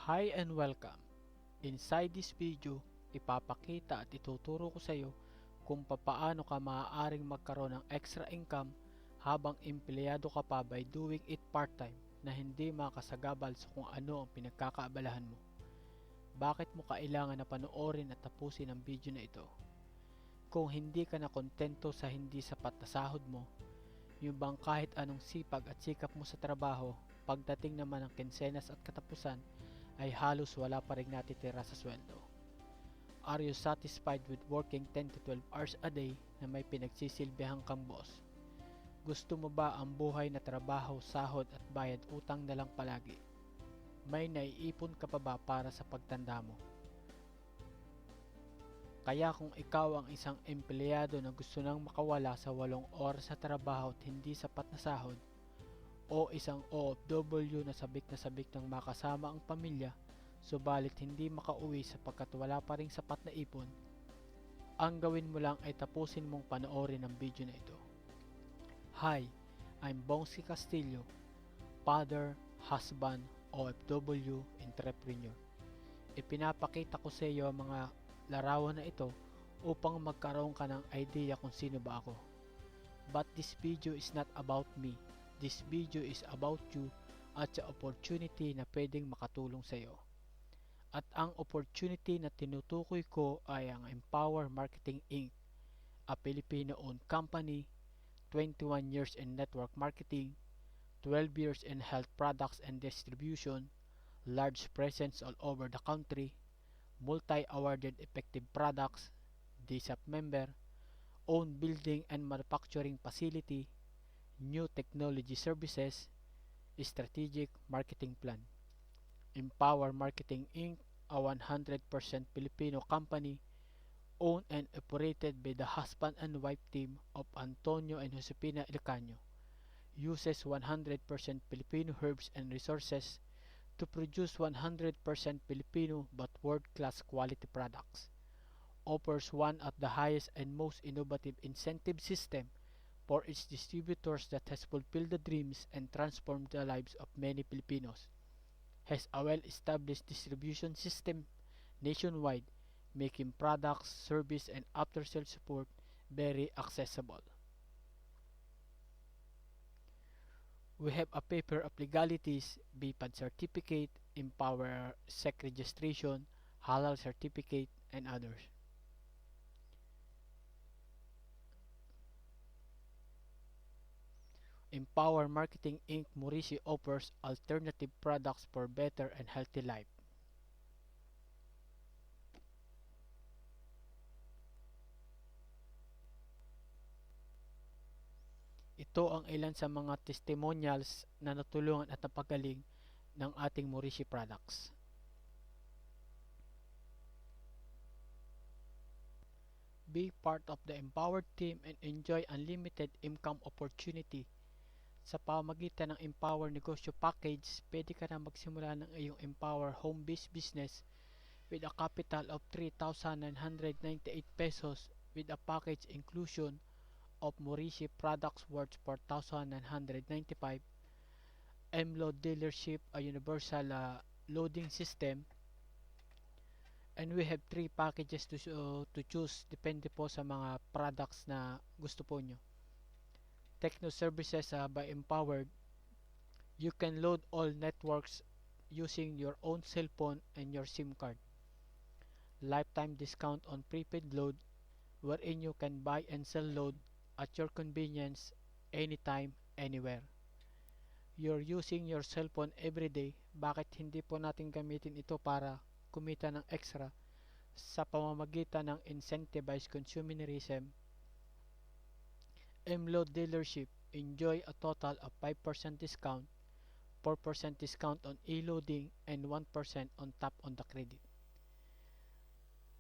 Hi and welcome! Inside this video, ipapakita at ituturo ko sa iyo kung papaano ka maaaring magkaroon ng extra income habang empleyado ka pa by doing it part-time na hindi makasagabal sa kung ano ang pinagkakaabalahan mo. Bakit mo kailangan na panoorin at tapusin ang video na ito? Kung hindi ka na kontento sa hindi sapat na sahod mo, yung bang kahit anong sipag at sikap mo sa trabaho, pagdating naman ng kinsenas at katapusan, ay halos wala pa rin natitira sa sweldo. Are you satisfied with working 10 to 12 hours a day na may pinagsisilbihang kang boss? Gusto mo ba ang buhay na trabaho, sahod at bayad utang na lang palagi? May naiipon ka pa ba para sa pagtanda mo? Kaya kung ikaw ang isang empleyado na gusto nang makawala sa 8 oras sa trabaho at hindi sapat na sahod, o isang OFW na sabik ng makasama ang pamilya subalit hindi makauwi sapagkat wala pa ring sapat na ipon, ang gawin mo lang ay tapusin mong panoorin ang video na ito. Hi, I'm Bongsi Castillo, father, husband, OFW, entrepreneur. Ipinapakita ko sa iyo ang mga larawan na ito upang magkaroon ka ng idea kung sino ba ako. But this video is not about me. This video is about you at sa opportunity na pwedeng makatulong sa iyo. At ang opportunity na tinutukoy ko ay ang Empower Marketing Inc., a Filipino-owned company, 21 years in network marketing, 12 years in health products and distribution, large presence all over the country, multi-awarded effective products, DSAP member, own building and manufacturing facility, new technology services, strategic marketing plan. Empower Marketing Inc., a 100% Filipino company, owned and operated by the husband and wife team of Antonio and Josepina Ilcaño, uses 100% Filipino herbs and resources to produce 100% Filipino but world-class quality products, offers one of the highest and most innovative incentive system for its distributors that has fulfilled the dreams and transformed the lives of many Filipinos, has a well-established distribution system nationwide, making products, service, and after-sales support very accessible. We have a paper of legalities, BPAD certificate, Empower SEC registration, Halal certificate, and others. Empower Marketing Inc. Mauricio offers alternative products for better and healthy life. Ito ang ilan sa mga testimonials na natulungan at napagaling ng ating Mauricio products. Be part of the empowered team and enjoy unlimited income opportunity. Sa pamamagitan ng Empower Negosyo Package, pwede ka na magsimula ng iyong Empower Home-Based Business with a capital of 3,998 pesos with a package inclusion of Mauricio products worth 4,995, M-Load dealership, a universal loading system, and we have 3 packages to choose depende po sa mga products na gusto po nyo. Techno services by Empowered, you can load all networks using your own cell phone and your SIM card. Lifetime discount on prepaid load, wherein you can buy and sell load at your convenience, anytime, anywhere. You're using your cell phone every day, bakit hindi po natin gamitin ito para kumita ng extra sa pamamagitan ng incentivized consumerism? M-Load dealership, enjoy a total of 5% discount, 4% discount on e-loading, and 1% on top on the credit.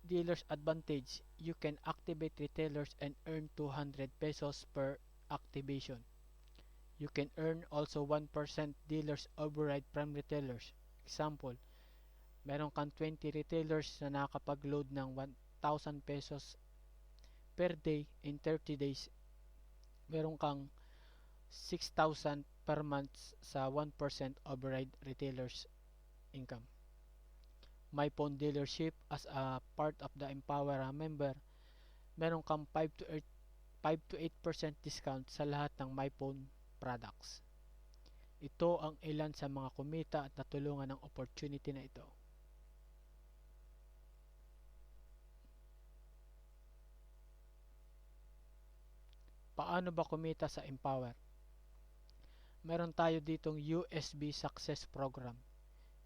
Dealer's advantage, you can activate retailers and earn 200 pesos per activation. You can earn also 1% dealers override from retailers. Example, meron kang 20 retailers na nakapag-load ng 1,000 pesos per day in 30 days. Meron kang 6,000 per month sa 1% override retailers income. My Phone dealership as a part of the Empower member, meron kang 5 to 8% discount sa lahat ng My Phone products. Ito ang ilan sa mga kumita at natulungan ng opportunity na ito. Paano ba kumita sa Empower? Meron tayo ditong USB Success Program.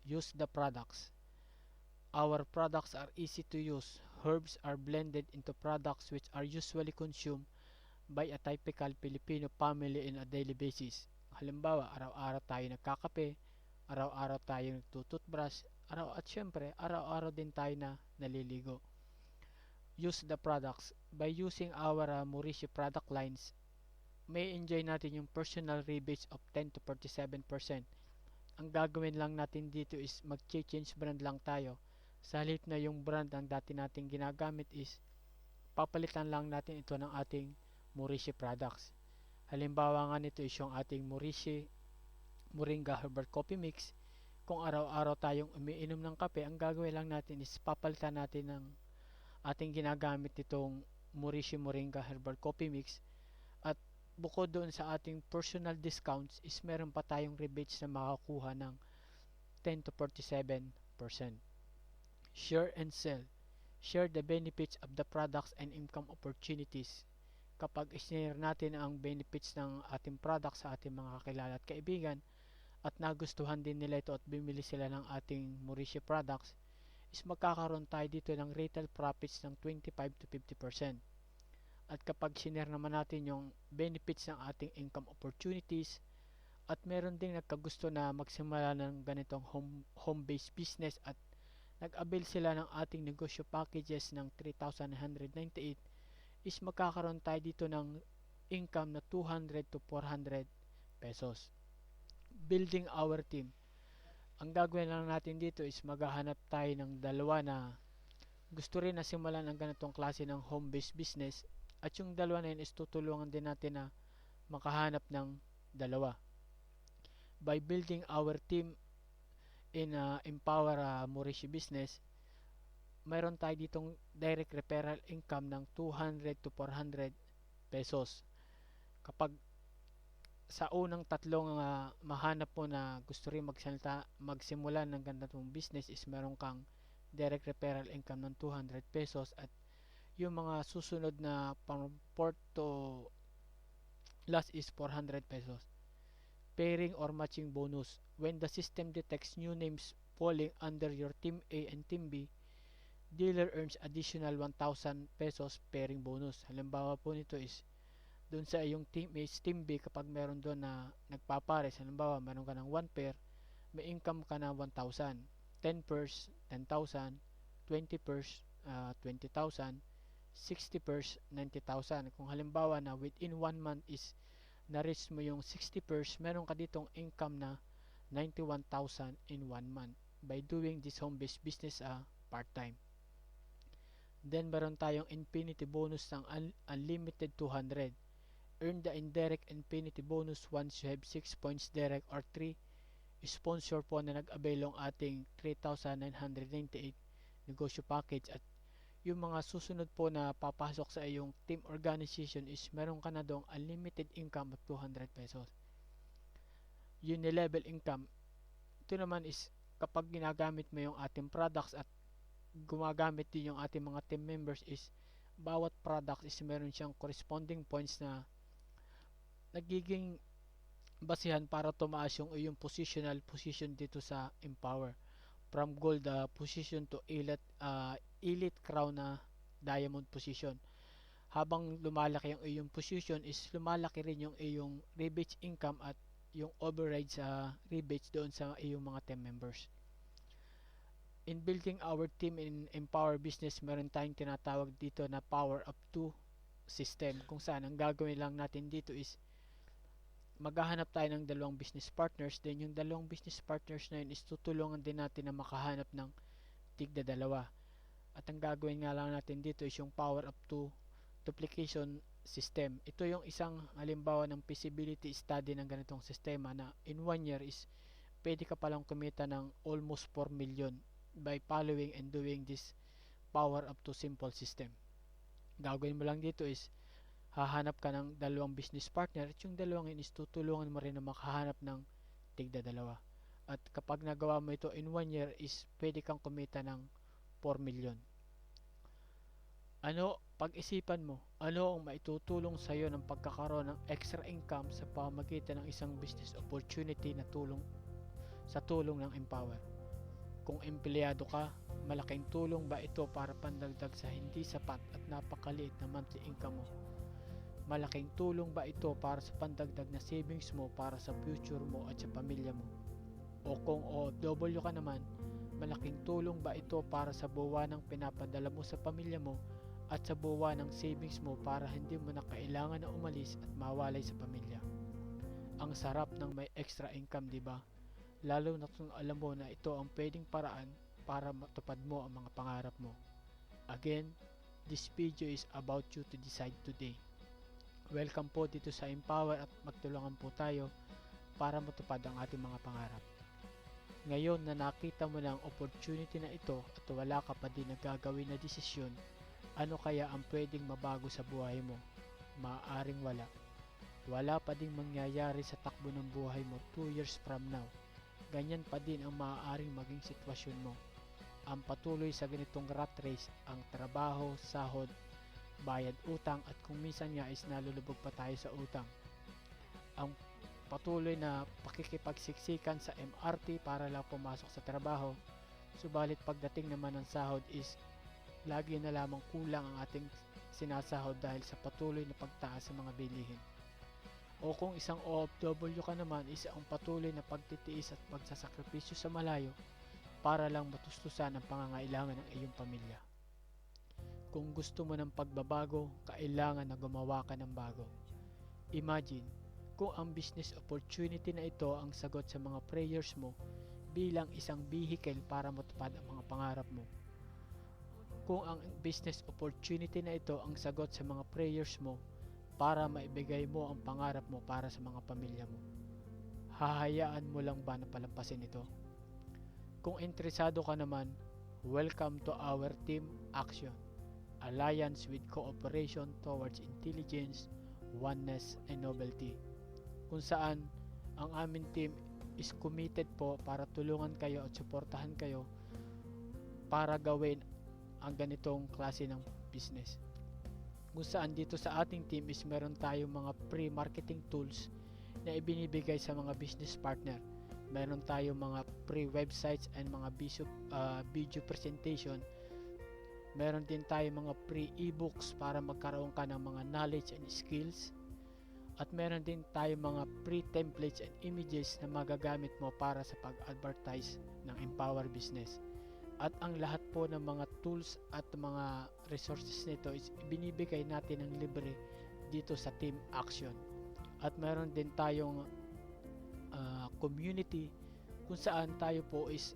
Use the products. Our products are easy to use. Herbs are blended into products which are usually consumed by a typical Filipino family in a daily basis. Halimbawa, araw-araw tayo nagkakape, araw-araw tayo nagtututbrush, at syempre, araw-araw din tayo na naliligo. Use the products. By using our Mauricio product lines, may enjoy natin yung personal rebates of 10 to 47%. Ang gagawin lang natin dito is mag-change brand lang tayo. Sa halip na yung brand ang dati nating ginagamit is papalitan lang natin ito ng ating Mauricio products. Halimbawa nga nito is yung ating Mauricio Moringa Herbal Coffee Mix. Kung araw-araw tayong umiinom ng kape, ang gagawin lang natin is papalitan natin ng ating ginagamit itong Mauricio Moringa Herbal Coffee Mix. At bukod doon sa ating personal discounts is meron pa tayong rebates na makakuha ng 10 to 47%. Share and sell. Share the benefits of the products and income opportunities. Kapag i-share natin ang benefits ng ating products sa ating mga kakilala at kaibigan at nagustuhan din nila ito at bumili sila ng ating Mauricio products, is magkakaroon tayo dito ng retail profits ng 25 to 50%. At kapag sinare naman natin yung benefits ng ating income opportunities at meron ding nagkagusto na magsimula ng ganitong home-based business at nag-avail sila ng ating negosyo packages ng 3,998, is magkakaroon tayo dito ng income na 200 to 400 pesos. Building our team. Ang gagawin lang natin dito is maghahanap tayo ng dalawa na gusto rin na simulan ng ganitong klase ng home-based business, at yung dalawa na yun is tutulungan din natin na makahanap ng dalawa. By building our team in Empower Mauricio Business, mayroon tayo ditong direct referral income ng 200 to 400 pesos. Kapag sa unang tatlong mahanap mo na gusto rin magsimula ng ganitong business is meron kang direct referral income ng 200 pesos, at yung mga susunod na pang 4 to last is 400 pesos. Pairing or matching bonus. When the system detects new names falling under your Team A and Team B, dealer earns additional 1,000 pesos pairing bonus. Halimbawa po nito is doon sa iyong Team A, Team B, kapag meron doon na nagpapares, halimbawa meron ka ng 1 pair, may income ka na 1,000. 10 pairs, 10,000. 20 pairs, 20,000. 60 pairs, 90,000. Kung halimbawa na within 1 month is na-reach mo yung 60 pairs, meron ka ditong income na 91,000 in 1 month by doing this home-based business part-time. Then meron tayong infinity bonus ng unlimited 200. Earn the indirect infinity bonus once you have 6 points direct or 3 sponsor po na nag-avail ng ating 3,998 negosyo package. At yung mga susunod po na papasok sa iyong team organization is meron ka na dong unlimited income of 200 pesos. Unilevel income. Ito naman is kapag ginagamit mo yung ating products at gumagamit din yung ating mga team members, is bawat product is meron siyang corresponding points na nagiging basihan para tumaas yung iyong position dito sa Empower. From gold position to elite crown na diamond position. Habang lumalaki yung iyong position is lumalaki rin yung iyong rebates income at yung override sa rebates doon sa iyong mga team members. In building our team in Empower Business, meron tayong tinatawag dito na Power of 2 system, kung saan ang gagawin lang natin dito is maghahanap tayo ng dalawang business partners, then yung dalawang business partners na yun is tutulungan din natin na makahanap ng tigda dalawa. At ang gagawin nga lang natin dito is yung Power of 2 duplication system. Ito yung isang halimbawa ng feasibility study ng ganitong sistema na in 1 year is pwede ka palang kumita ng almost 4 million by following and doing this power up to simple system. Gagawin mo lang dito is hahanap ka ng dalawang business partner at yung dalawang yun is tutulungan mo rin na makahanap ng tigda dalawa. At kapag nagawa mo ito in 1 year is pwede kang kumita ng 4 million. Pag-isipan mo, ano ang maitutulong sa iyo ng pagkakaroon ng extra income sa pamamagitan ng isang business opportunity na tulong ng Empower? Kung empleyado ka, malaking tulong ba ito para pandagdag sa hindi sapat at napakaliit na monthly income mo? Malaking tulong ba ito para sa pandagdag na savings mo para sa future mo at sa pamilya mo? O kung OFW ka naman, malaking tulong ba ito para sa buwan ng pinapadala mo sa pamilya mo at sa buwan ng savings mo para hindi mo na kailangan na umalis at mawalay sa pamilya? Ang sarap ng may extra income, di ba? Lalo na kung alam mo na ito ang pwedeng paraan para matupad mo ang mga pangarap mo. Again, this video is about you to decide today. Welcome po dito sa Empower at magtulungan po tayo para matupad ang ating mga pangarap. Ngayon na nakita mo na ang opportunity na ito at wala ka pa din nagagawin na desisyon, ano kaya ang pwedeng mabago sa buhay mo? Maaaring wala. Wala pa ding mangyayari sa takbo ng buhay mo 2 years from now. Ganyan pa din ang maaaring maging sitwasyon mo. Ang patuloy sa ganitong rat race, ang trabaho, sahod, bayad utang at kung minsan nga is nalulubog pa tayo sa utang. Ang patuloy na pakikipagsiksikan sa MRT para lang pumasok sa trabaho, subalit pagdating naman ng sahod is lagi na lamang kulang ang ating sinasahod dahil sa patuloy na pagtaas sa mga bilihin. O kung isang OFW ka naman is ang patuloy na pagtitiis at pagsasakripisyo sa malayo para lang matustusan ang pangangailangan ng iyong pamilya. Kung gusto mo ng pagbabago, kailangan na gumawa ka ng bago. Imagine, kung ang business opportunity na ito ang sagot sa mga prayers mo bilang isang vehicle para matupad ang mga pangarap mo. Kung ang business opportunity na ito ang sagot sa mga prayers mo para maibigay mo ang pangarap mo para sa mga pamilya mo, hahayaan mo lang ba na palampasin ito? Kung interesado ka naman, welcome to our Team Action, Alliance with Cooperation Towards Intelligence, Oneness, and Novelty, kung saan ang aming team is committed po para tulungan kayo at suportahan kayo para gawin ang ganitong klase ng business. Kung saan dito sa ating team is meron tayong mga pre-marketing tools na ibinibigay sa mga business partner. Meron tayong mga pre-websites and mga video presentation. Meron din tayong mga pre-ebooks para magkaroon ka ng mga knowledge and skills. At meron din tayong mga pre-templates and images na magagamit mo para sa pag-advertise ng Empower Business. At ang lahat po ng mga tools at mga resources nito is binibigay natin ng libre dito sa Team Action. At meron din tayong community kung saan tayo po is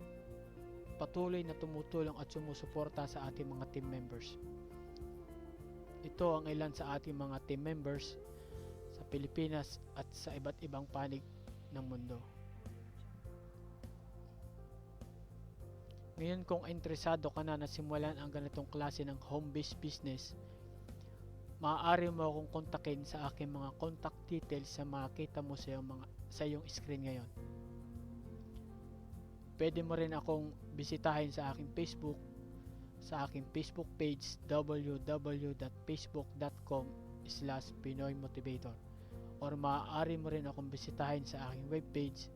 patuloy na tumutulong at sumusuporta sa ating mga team members. Ito ang ilan sa ating mga team members sa Pilipinas at sa iba't ibang panig ng mundo. Ngayon, kung interesado ka na simulan ang ganitong klase ng home-based business, maaari mo akong kontakin sa aking mga contact details sa makita mo sa iyong screen ngayon. Pwede mo rin akong bisitahin sa aking Facebook page www.facebook.com/Pinoy Motivator, or maaari mo rin akong bisitahin sa aking webpage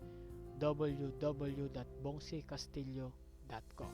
www.bongcicastillo.com.